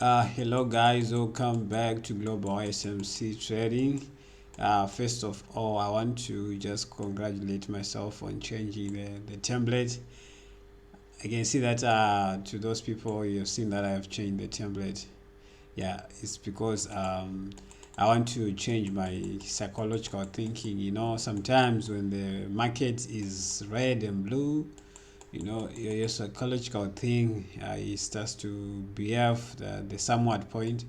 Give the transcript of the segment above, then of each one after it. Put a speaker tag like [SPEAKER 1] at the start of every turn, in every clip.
[SPEAKER 1] Hello guys, welcome back to Global SMC Trading. First of all, I want to just congratulate myself on changing the template. I can see that to those people, you've seen that I have changed the template. Yeah, it's because I want to change my psychological thinking. Sometimes when the market is red and blue, your psychological thing it starts to behave the somewhat point.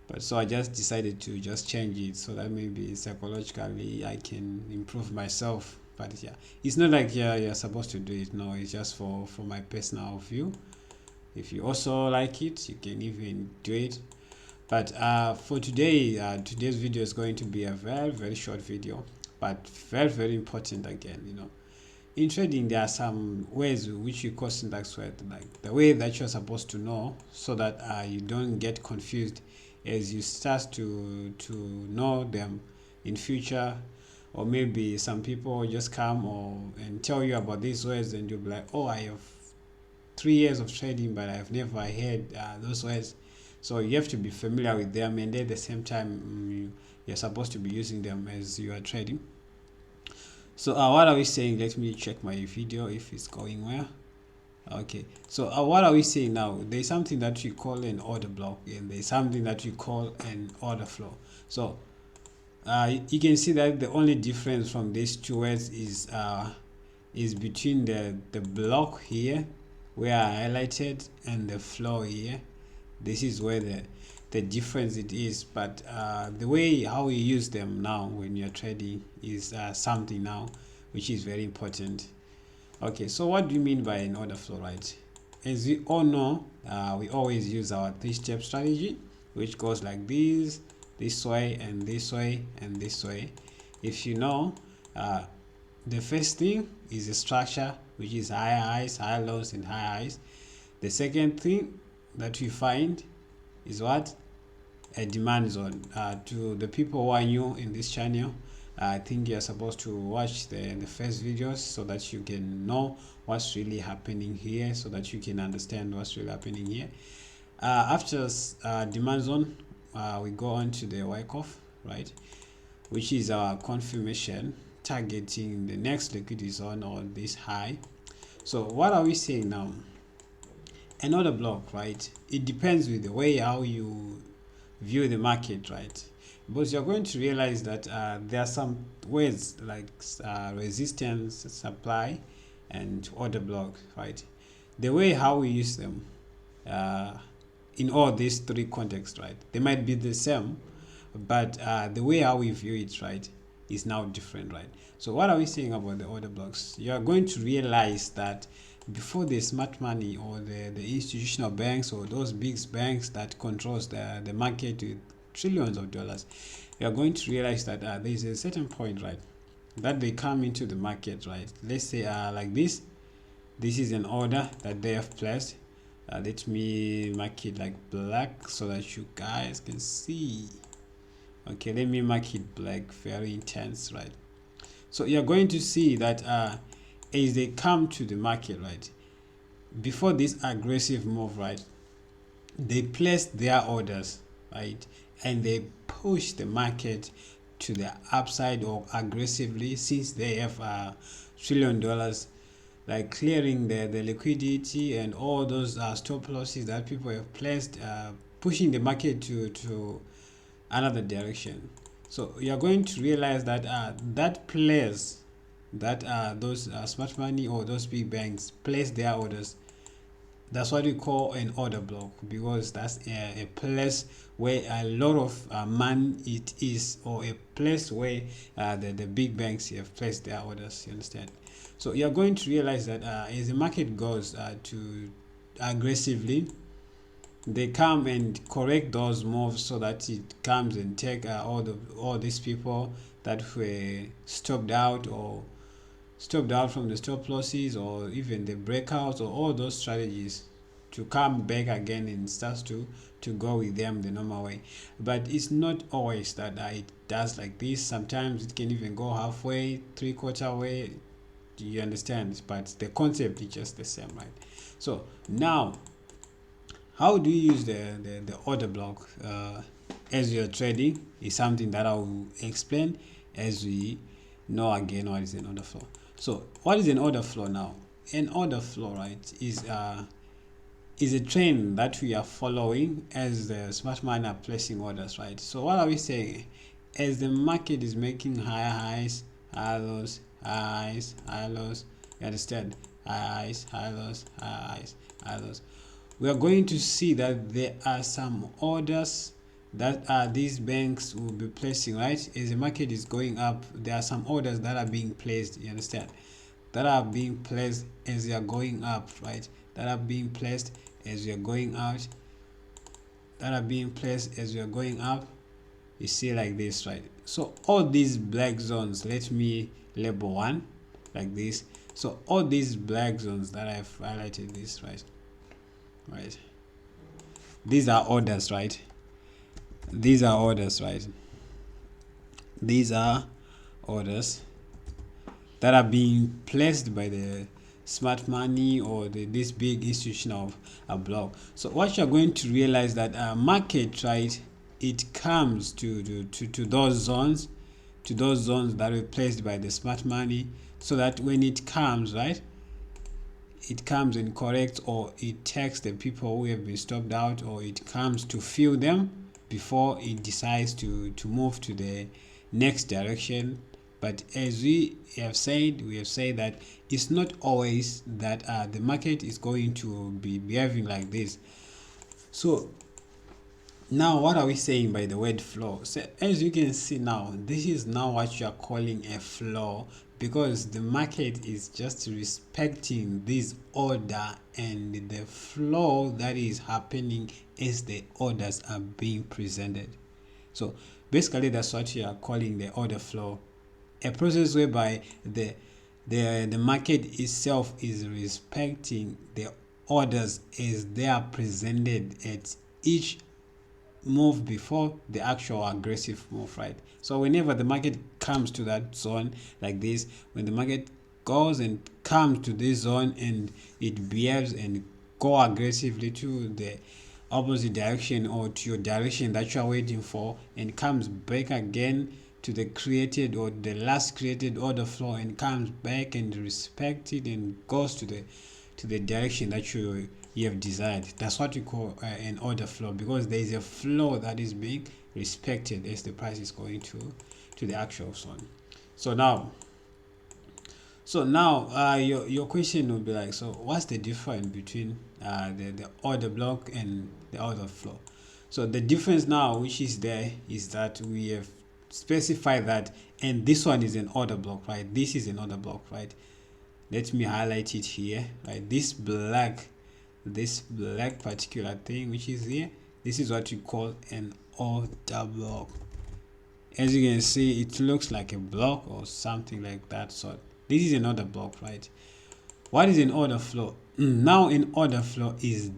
[SPEAKER 1] But so I just decided to just change it so that maybe psychologically I can improve myself. But yeah, it's not like you're supposed to do it. No, it's just for my personal view. If you also like it, you can even do it. But for today, today's video is going to be a very, very short video, but very, very important again. In trading, there are some ways which you call syntax sweat, like the way that you're supposed to know, so that you don't get confused as you start to know them in future. Or maybe some people just come and tell you about these words, and you'll be like, oh, I have 3 years of trading, but I've never heard those words. So you have to be familiar with them, and at the same time, you're supposed to be using them as you are trading. So what are we saying? Let me check my video if it's going well. Okay, so what are we saying now? There's something that we call an order block, and there's something that we call an order flow. So you can see that the only difference from these two words is between the block here where I highlighted and the flow here. This is where the difference it is. But the way how we use them now when you're trading is something now which is very important. Okay, so what do you mean by an order flow, right? As we all know, we always use our three-step strategy, which goes like this way, and this way, and this way. If you know, the first thing is a structure, which is high highs, high lows, and high highs. The second thing that we find is what? A demand zone. To the people who are new in this channel, I think you're supposed to watch the first videos so that you can know what's really happening here, so that you can understand what's really happening here. After demand zone, we go on to the wake off, right, which is our confirmation targeting the next liquidity zone or this high. So what are we saying now? Another block, right? It depends with the way how you view the market, right? Because you're going to realize that there are some ways like resistance, supply, and order block, right? The way how we use them in all these three contexts, right, they might be the same, but the way how we view it, right, is now different, right? So what are we saying about the order blocks? You are going to realize that before the smart money or the institutional banks or those big banks that controls the market with trillions of dollars, you are going to realize that there is a certain point, right, that they come into the market, right? Let's say like this is an order that they have placed. Let me mark it like black so that you guys can see. Okay, let me mark it black, very intense, right? So you're going to see that as they come to the market, right, before this aggressive move, right, they place their orders, right, and they push the market to the upside or aggressively, since they have $1 trillion, like clearing the liquidity and all those stop losses that people have placed, pushing the market to another direction. So you're going to realize that that place that those smart money or those big banks place their orders, that's what we call an order block, because that's a place where a lot of money it is, or a place where the big banks have placed their orders, you understand? So you're going to realize that as the market goes to aggressively, they come and correct those moves so that it comes and take all these people that were stopped out from the stop losses, or even the breakouts, or all those strategies, to come back again and starts to go with them the normal way. But it's not always that it does like this. Sometimes it can even go halfway, 3/4 way. Do you understand? But the concept is just the same, right? So now, how do you use the order block as you're trading is something that I will explain as we know again what is an order flow. So what is an order flow now? An order flow, right, is a trend that we are following as the smart money are placing orders, right? So what are we saying? As the market is making higher highs, higher lows, highs, higher lows, you understand? Highs, higher lows, highs, higher lows. We are going to see that there are some orders that these banks will be placing, right? As the market is going up, there are some orders that are being placed, you understand, that are being placed as they are going up, right? That are being placed as we are going out, that are being placed as we are going up. You see, like this, right? So all these black zones, let me label one like this. So all these black zones that I've highlighted this, right, these are orders, right? These are orders, right? These are orders that are being placed by the smart money or this big institution of a block. So what you're going to realize that market, right, it comes to those zones, that were placed by the smart money, so that when it comes, right, it comes and corrects, or it takes the people who have been stopped out, or it comes to fill them before it decides to move to the next direction. But as we have said that it's not always that the market is going to be behaving like this. So now what are we saying by the word flow? So as you can see now, this is now what you are calling a flow, because the market is just respecting this order and the flow that is happening as the orders are being presented. So basically that's what you are calling the order flow, a process whereby the market itself is respecting the orders as they are presented at each move before the actual aggressive move, right? So whenever the market comes to that zone like this, when the market goes and comes to this zone and it behaves and go aggressively to the opposite direction or to your direction that you are waiting for, and comes back again to the created or the last created order flow and comes back and respects it and goes to the direction that you have desired. That's what we call an order flow, because there is a flow that is being respected as the price is going to the actual zone. So now your question will be like, so what's the difference between the order block and the order flow? So the difference now which is there is that we have specified that, and this one is an order block, right? This is an order block, right? Let me highlight it here, right? This black particular thing which is here, this is what you call an order block. As you can see, it looks like a block or something like that. So this is an order block, right? What is an order flow? Now an order flow is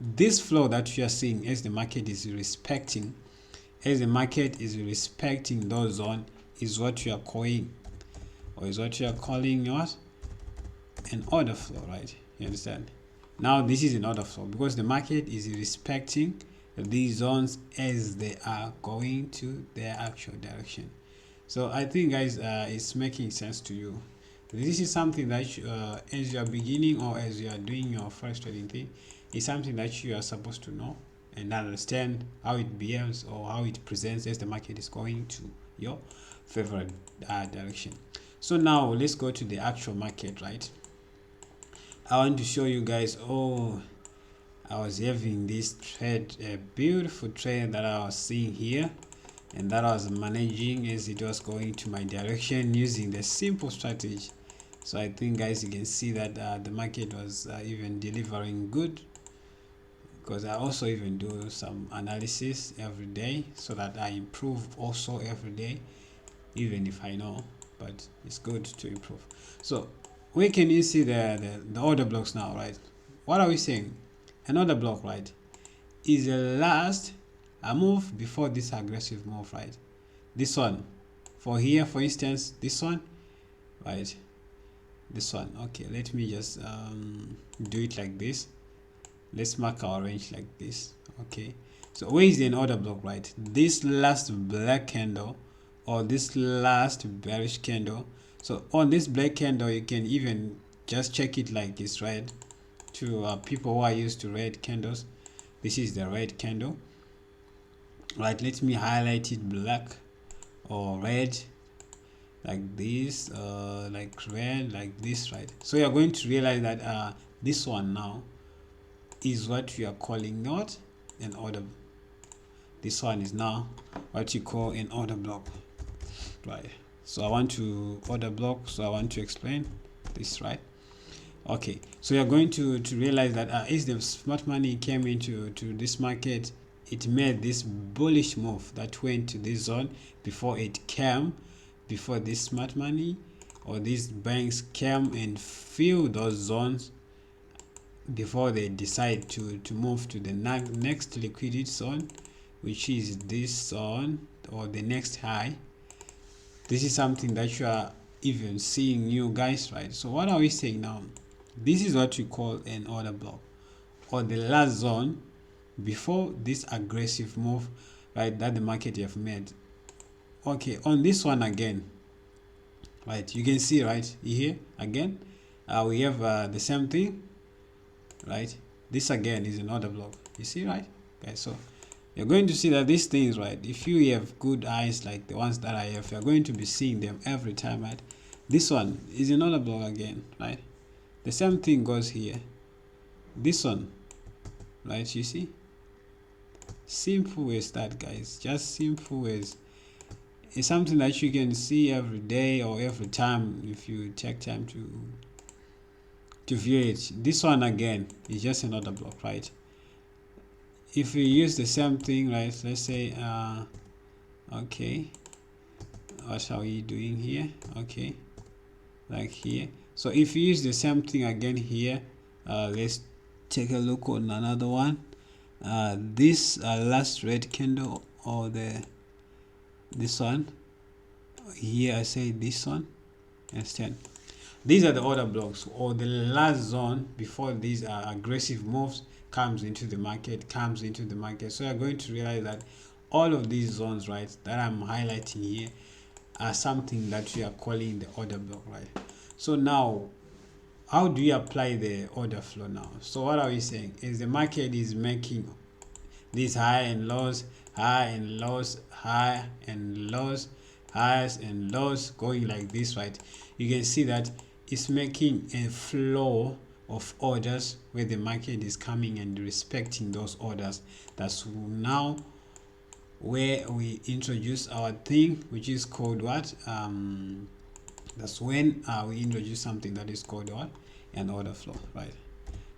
[SPEAKER 1] this flow that you are seeing as the market is respecting, those zones, is what you are calling, or is what you are calling what? An order flow, right? You understand? Now this is an order flow because the market is respecting these zones as they are going to their actual direction. So I think, guys, it's making sense to you. This is something that as you are beginning or as you are doing your first trading thing, it's something that you are supposed to know and understand how it behaves or how it presents as the market is going to your favorite direction. So now let's go to the actual market, right? I want to show you guys. I was having this trade, a beautiful trade that I was seeing here, and that I was managing as it was going to my direction using the simple strategy. So I think, guys, you can see that the market was even delivering good, because I also even do some analysis every day so that I improve also every day, even if I know, but it's good to improve. So where can you see the order blocks now, right? What are we saying? An order block, right, is a move before this aggressive move, right? This one, for here, for instance, this one, right? This one. Okay, let me just do it like this. let's mark our range like this. Okay, so where is the order block, right? This last black candle or this last bearish candle. So on this black candle, you can even just check it like this, right? To people who are used to red candles, this is the red candle, right? Let me highlight it black or red like this, like red like this, right? So you're going to realize that this one now is what we are calling not an order. This one is now what you call an order block, right? So I want to order block, so I want to explain this, right? Okay, so you're going to realize that as the smart money came into this market, it made this bullish move that went to this zone before it came, before this smart money or these banks came and fill those zones before they decide to move to the next liquidity zone, which is this zone or the next high. This is something that you are even seeing new guys, right? So what are we saying now? This is what we call an order block, or the last zone before this aggressive move, right, that the market have made. Okay, on this one again, right, you can see right here again, we have the same thing, right? This again is an order block, you see, right? Okay, so you're going to see that these things, right, if you have good eyes like the ones that I have, you're going to be seeing them every time, right? This one is another block again, right? The same thing goes here. This one, right? You see, simple ways that, guys, just simple ways. It's something that you can see every day or every time if you take time to view it. This one again is just another block, right? If we use the same thing, right, let's say okay, what are we doing here? Okay, like here. So if you use the same thing again here, let's take a look on another one. This last red candle or this one here, I say this one instead. These are the order blocks or the last zone before these aggressive moves comes into the market. So you're going to realize that all of these zones, right, that I'm highlighting here are something that we are calling the order block, right? So now, how do you apply the order flow now? So what are we saying is the market is making these high and lows, high and lows, high and lows, highs and lows, going like this, right? You can see that it's making a flow of orders where the market is coming and respecting those orders. That's now where we introduce our thing, which is called what? That's when we introduce something that is called what? An order flow, right?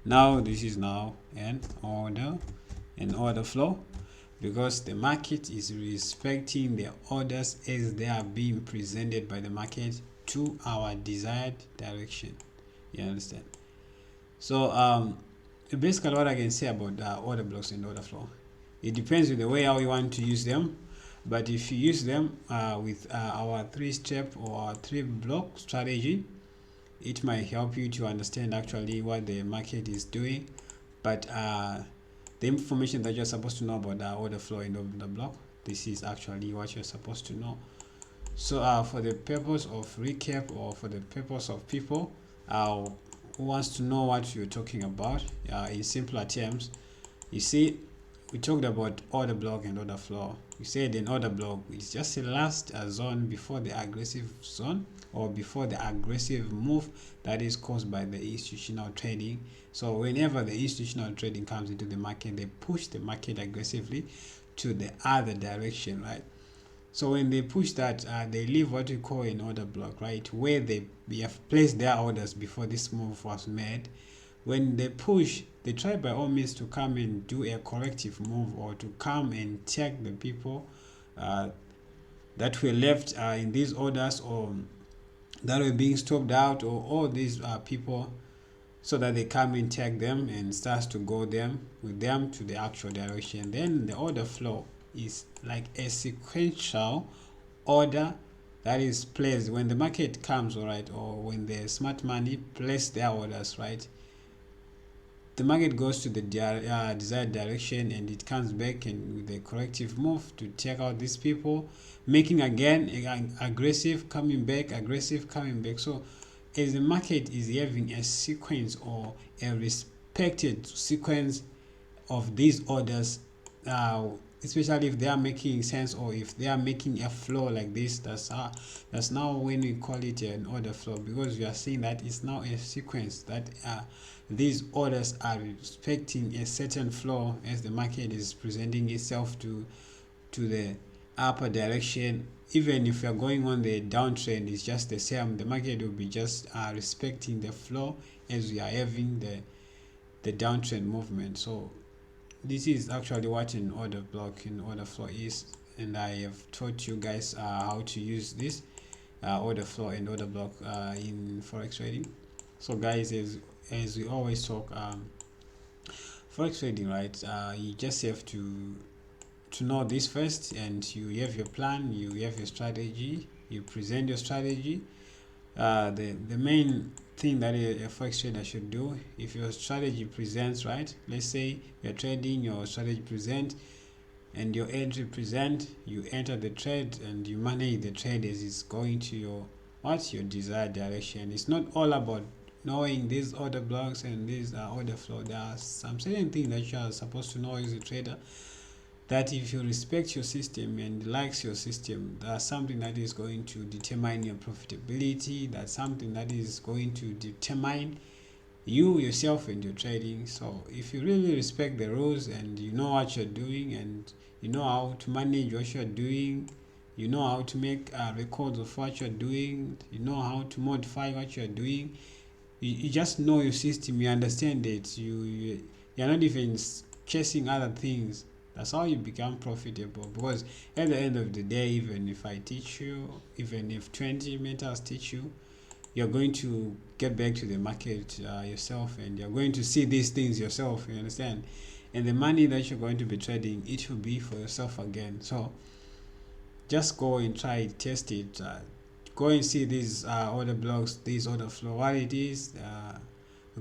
[SPEAKER 1] Now this is now an order flow, because the market is respecting the orders as they are being presented by the market to our desired direction. You understand? So basically what I can say about order blocks and order flow, it depends with the way how you want to use them. But if you use them with our 3-step or our 3-block strategy, it might help you to understand actually what the market is doing. But the information that you're supposed to know about the order flow in the block, this is actually what you're supposed to know. So for the purpose of recap, or for the purpose of people who wants to know what you're talking about in simpler terms, you see, we talked about order block and order flow. We said an order block is just a last zone before the aggressive zone, or before the aggressive move that is caused by the institutional trading. So whenever the institutional trading comes into the market, they push the market aggressively to the other direction, right? So when they push that, they leave what we call an order block, right, where they have placed their orders before this move was made. When they push, they try by all means to come and do a corrective move, or to come and check the people that were left in these orders, or that were being stopped out, or all these people, so that they come and check them and starts to go with them to the actual direction. Then the order flow is like a sequential order that is placed when the market comes, all right, or when the smart money place their orders, right? the market goes to the desired direction and it comes back and with a corrective move to take out these people, making again aggressive, coming back, aggressive, coming back. So as the market is having a sequence or a respected sequence of these orders, uh, especially if they are making sense or if they are making a flow like this, that's now when we call it an order flow, because we are seeing that it's now a sequence that these orders are respecting a certain flow as the market is presenting itself to the upper direction. Even if you're going on the downtrend, it's just the same. The market will be just respecting the flow as we are having the downtrend movement. So this is actually what an order block in order flow is, and I have taught you guys how to use this order flow and order block in forex trading. So guys, as we always talk, forex trading, right, you just have to know this first, and you have your plan, you have your strategy, you present your strategy. The main thing that a forex trader should do, if your strategy presents, right, let's say you're trading, your strategy present and your entry present, you enter the trade and you manage the trade as it's going to your desired direction. It's not all about knowing these order blocks and these order flow. There are some certain things that you are supposed to know as a trader, that if you respect your system and likes your system, that's something that is going to determine your profitability. That's something that is going to determine you yourself and your trading. So if you really respect the rules and you know what you're doing and you know how to manage what you're doing, you know how to make records of what you're doing, you know how to modify what you're doing, you just know your system, you understand it, you're not even chasing other things. That's how you become profitable, because at the end of the day, even if I teach you, even if 20 mentors teach you, you're going to get back to the market yourself, and you're going to see these things yourself, you understand, and the money that you're going to be trading, it will be for yourself again. So just go and try it, test it, go and see these order blocks, these order flow, what it is.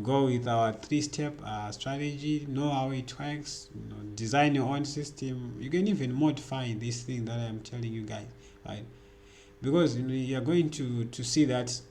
[SPEAKER 1] Go with our 3-step strategy, know how it works, design your own system. You can even modify this thing that I'm telling you guys, right? Because you're going to see that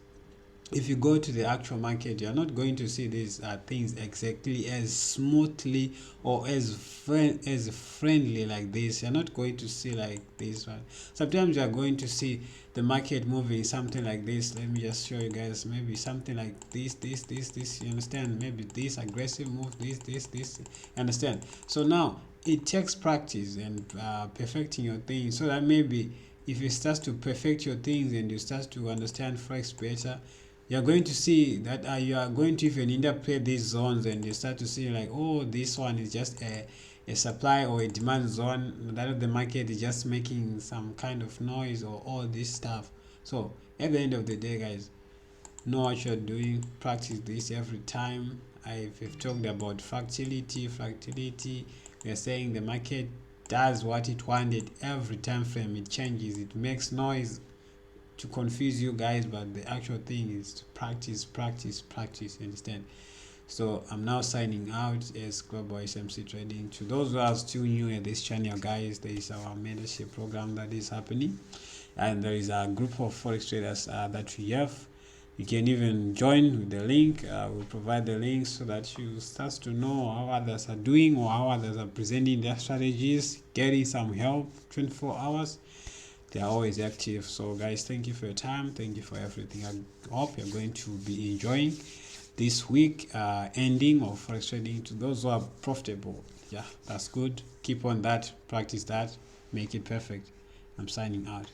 [SPEAKER 1] if you go to the actual market, you're not going to see these things exactly as smoothly or as friendly like this. You're not going to see like this one. Sometimes you're going to see the market moving something like this. Let me just show you guys, maybe something like this, you understand, maybe this aggressive move, this, you understand. So now it takes practice and perfecting your thing, so that maybe if you start to perfect your things and you start to understand forex better, you're going to see that you are going to even interpret these zones, and you start to see like, oh, this one is just a supply or a demand zone, that of the market is just making some kind of noise or all this stuff. So at the end of the day, guys, know what you're doing, practice this every time. I've talked about fractality. We're saying the market does what it wanted every time frame, it changes, it makes noise to confuse you guys, but the actual thing is to practice, you understand. So I'm now signing out as Global SMC Trading. To those who are still new at this channel, guys, there is our mentorship program that is happening, and there is a group of forex traders that we have. You can even join with the link. We'll provide the link so that you start to know how others are doing or how others are presenting their strategies, getting some help 24 hours. They are always active. So guys, thank you for your time, thank you for everything. I hope you're going to be enjoying this week ending of forex trading. To those who are profitable, yeah, that's good. Keep on that, practice that, make it perfect. I'm signing out.